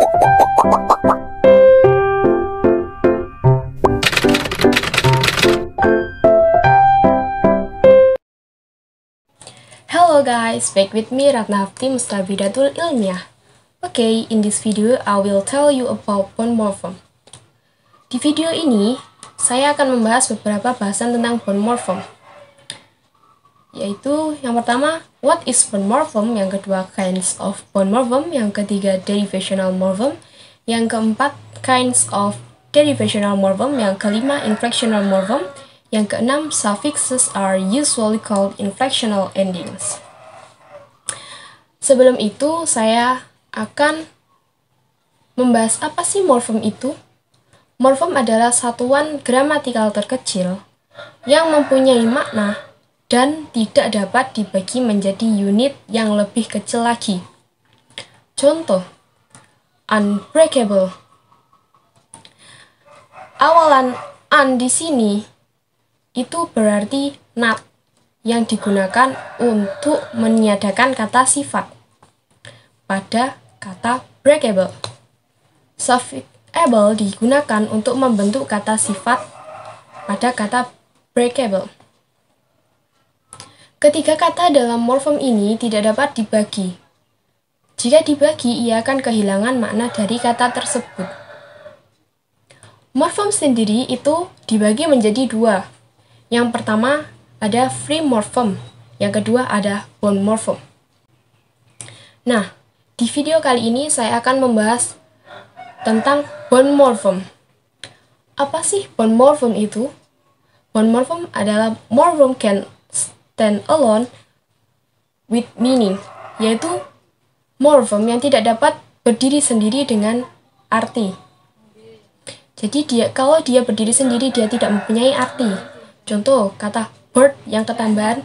Hello guys, back with me Ratna Hafti Mustabidatul Ilmiah. Okay, in this video I will tell you about bone morphem. Di video ini, saya akan membahas beberapa bahasan tentang bone morphem. Yaitu, yang pertama, what is bone morphem? Yang kedua, kinds of bone morphem. Yang ketiga, derivational morphem. Yang keempat, kinds of derivational morphem. Yang kelima, inflectional morphem. Yang keenam, suffixes are usually called inflectional endings. Sebelum itu, saya akan membahas apa sih morphem itu. Morphem adalah satuan gramatikal terkecil yang mempunyai makna dan tidak dapat dibagi menjadi unit yang lebih kecil lagi. Contoh, unbreakable. Awalan un di sini itu berarti not yang digunakan untuk meniadakan kata sifat pada kata breakable. Suffix able digunakan untuk membentuk kata sifat pada kata breakable. Ketiga kata dalam morfem ini tidak dapat dibagi. Jika dibagi, ia akan kehilangan makna dari kata tersebut. Morfem sendiri itu dibagi menjadi dua. Yang pertama ada free morphem, yang kedua ada bone morphem. Nah, di video kali ini saya akan membahas tentang bone morphem. Apa sih bone morphem itu? Bone morphem adalah morphem can stand alone with meaning, yaitu morphem yang tidak dapat berdiri sendiri dengan arti. Jadi kalau dia berdiri sendiri, dia tidak mempunyai arti. Contoh, kata bird yang ketambahan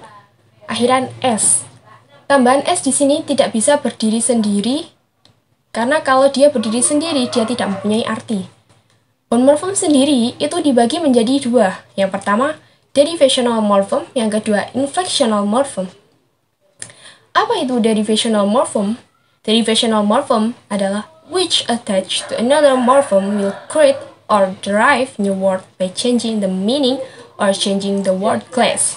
akhiran s. Tambahan s di sini tidak bisa berdiri sendiri, karena kalau dia berdiri sendiri, dia tidak mempunyai arti. Bone morphem sendiri itu dibagi menjadi dua. Yang pertama, derivational morphem, yang kedua, inflectional morphem. Apa itu derivational morphem? Derivational morphem adalah which attached to another morphem will create or derive new word by changing the meaning or changing the word class.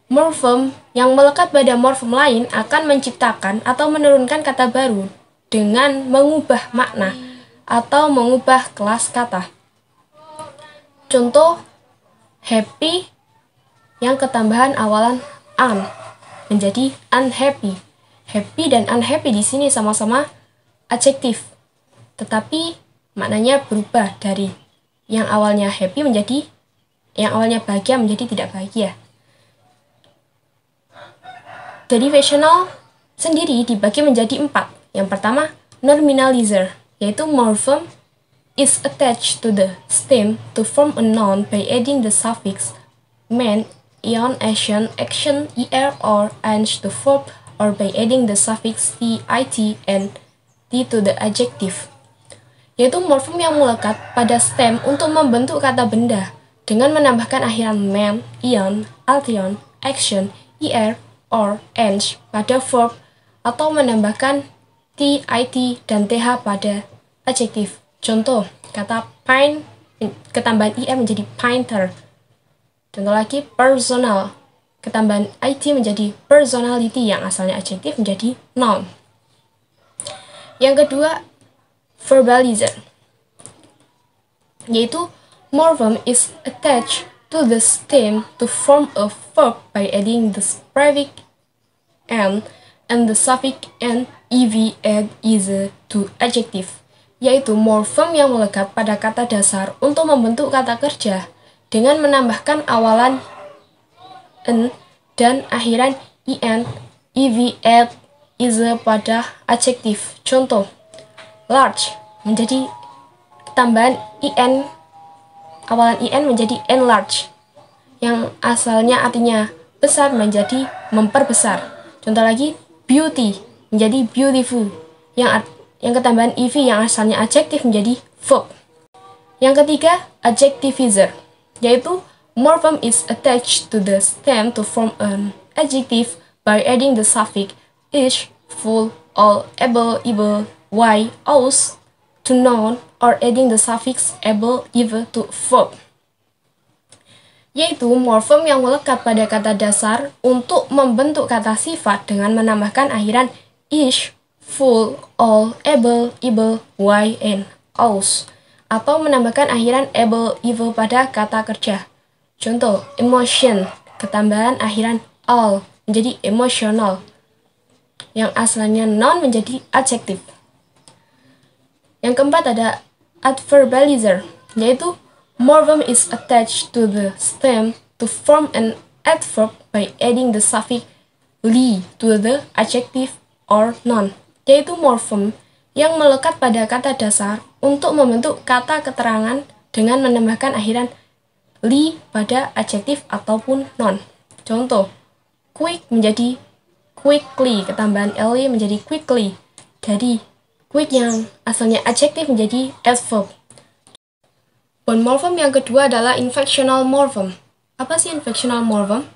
Morphem yang melekat pada morphem lain akan menciptakan atau menurunkan kata baru dengan mengubah makna atau mengubah kelas kata. Contoh, happy yang ketambahan awalan un menjadi unhappy. Happy dan unhappy di sini sama-sama adjektif, tetapi maknanya berubah dari yang awalnya happy menjadi yang awalnya bahagia menjadi tidak bahagia. Derivational sendiri dibagi menjadi 4. Yang pertama, nominalizer, yaitu morphem is attached to the stem to form a noun by adding the suffix man, ion, action, er, or ance to verb, or by adding the suffix it, and t to the adjective. Yaitu morfem yang melekat pada stem untuk membentuk kata benda dengan menambahkan akhiran man, ion, ation, action, er, or ance pada verb, atau menambahkan t, it, dan th pada adjektif. Contoh, kata pine ketambahan er menjadi painter. Contoh lagi, personal ketambahan it menjadi personality yang asalnya adjektif menjadi noun. Yang kedua, verbalizer, yaitu morphem is attached to the stem to form a verb by adding the prefix and the suffix and ev add is to adjective, yaitu morphem yang melekat pada kata dasar untuk membentuk kata kerja dengan menambahkan awalan n dan akhiran in, ev add is pada adjektif. Contoh, large menjadi tambahan in, awalan in menjadi enlarge yang asalnya artinya besar menjadi memperbesar. Contoh lagi, beauty menjadi beautiful yang ketambahan ev yang asalnya adjektif menjadi verb. Yang ketiga, adjectivizer, yaitu morphem is attached to the stem to form an adjective by adding the suffix ish, full, all, able, y-os to noun or adding the suffix able either to verb. Yaitu morfem yang melekat pada kata dasar untuk membentuk kata sifat dengan menambahkan akhiran ish, full, all, able, y, and os, atau menambahkan akhiran able, pada kata kerja. Contoh, emotion, ketambahan akhiran all menjadi emotional, yang asalnya noun menjadi adjective. Yang keempat ada adverbalizer, yaitu morphem is attached to the stem to form an adverb by adding the suffix li to the adjective or noun. Yaitu morphem yang melekat pada kata dasar untuk membentuk kata keterangan dengan menambahkan akhiran li pada adjektif ataupun noun. Contoh, quick menjadi quickly, ketambahan li menjadi quickly. Jadi, quick yang asalnya adjektif menjadi adverb. Bond morphem yang kedua adalah inflectional morphem. Apa sih inflectional morphem?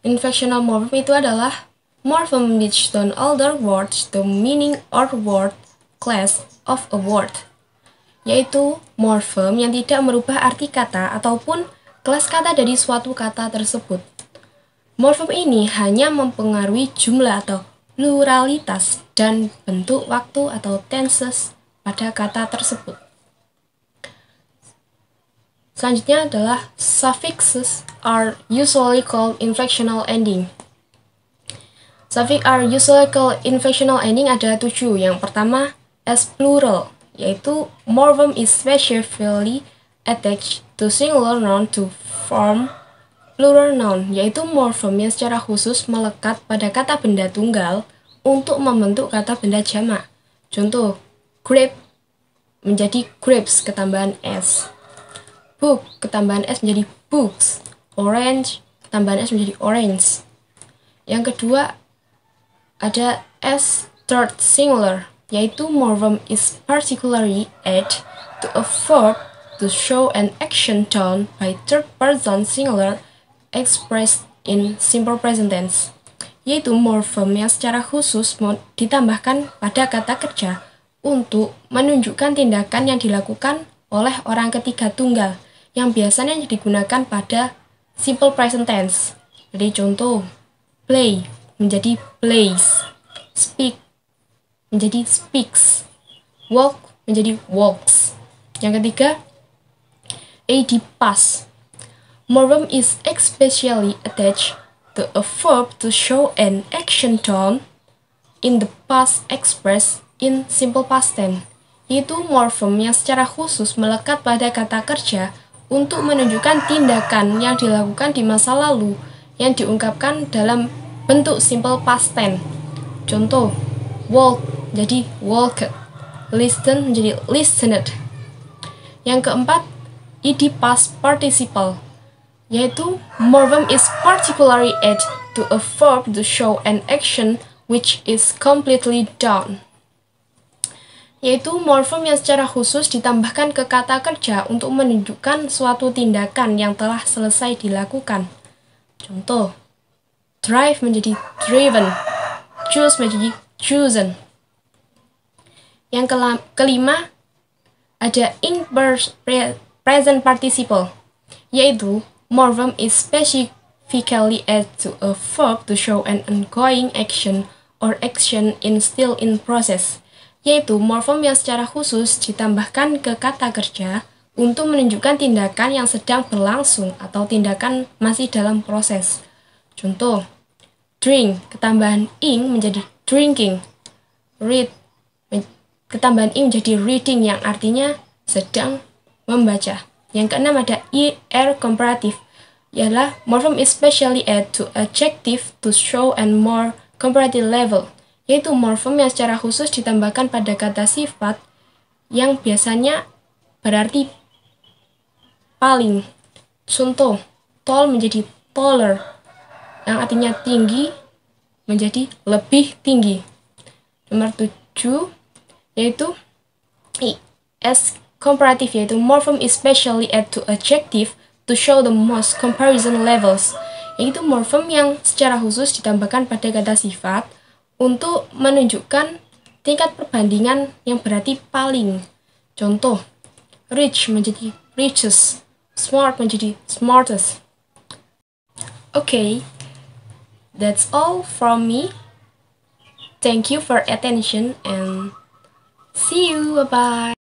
Inflectional morphem itu adalah morphem which don't alter words the meaning or word class of a word. Yaitu morphem yang tidak merubah arti kata ataupun kelas kata dari suatu kata tersebut. Morphem ini hanya mempengaruhi jumlah atau pluralitas dan bentuk waktu atau tenses pada kata tersebut. Selanjutnya adalah suffixes are usually called inflectional ending. Suffix are usually called inflectional ending ada 7. Yang pertama, as plural, yaitu morphem is specifically attached to singular noun to form plural noun, yaitu morphem yang secara khusus melekat pada kata benda tunggal untuk membentuk kata benda jamak. Contoh, grape menjadi grapes, ketambahan s. Book, ketambahan s menjadi books. Orange, ketambahan s menjadi orange. Yang kedua, ada s third singular, yaitu morphem is particularly added to a verb to show an action done by third person singular expressed in simple present tense. Yaitu morphem yang secara khusus ditambahkan pada kata kerja untuk menunjukkan tindakan yang dilakukan oleh orang ketiga tunggal yang biasanya digunakan pada simple present tense. Jadi contoh, play menjadi plays, speak menjadi speaks, walk menjadi walks. Yang ketiga, ad past. Morphem is especially attached to a verb to show an action done in the past expressed in simple past tense. Yaitu morphem yang secara khusus melekat pada kata kerja untuk menunjukkan tindakan yang dilakukan di masa lalu yang diungkapkan dalam bentuk simple past tense. Contoh, walk jadi walked, listen menjadi listened. Yang keempat, ed past participle, yaitu morphem is particularly added to a verb to show an action which is completely done. Yaitu morphem yang secara khusus ditambahkan ke kata kerja untuk menunjukkan suatu tindakan yang telah selesai dilakukan. Contoh, drive menjadi driven, choose menjadi chosen. Yang kelima, ada in present participle, yaitu morphem is specifically added to a verb to show an ongoing action or action still in process. Yaitu morphem yang secara khusus ditambahkan ke kata kerja untuk menunjukkan tindakan yang sedang berlangsung atau tindakan masih dalam proses. Contoh, drink, ketambahan ing menjadi drinking. Read, ketambahan ing menjadi reading yang artinya sedang membaca. Yang keenam ada er comparative, ialah morphem is specially added to adjective to show a more comparative level. Yaitu morphem yang secara khusus ditambahkan pada kata sifat yang biasanya berarti paling. Contoh, tall menjadi taller, yang artinya tinggi menjadi lebih tinggi. Nomor 7, yaitu as comparative, yaitu morphem is specially added to adjective to show the most comparison levels, yaitu morphem yang secara khusus ditambahkan pada kata sifat untuk menunjukkan tingkat perbandingan yang berarti paling. Contoh, rich menjadi richest, smart menjadi smartest. Okay, that's all from me. Thank you for attention and see you. Bye-bye.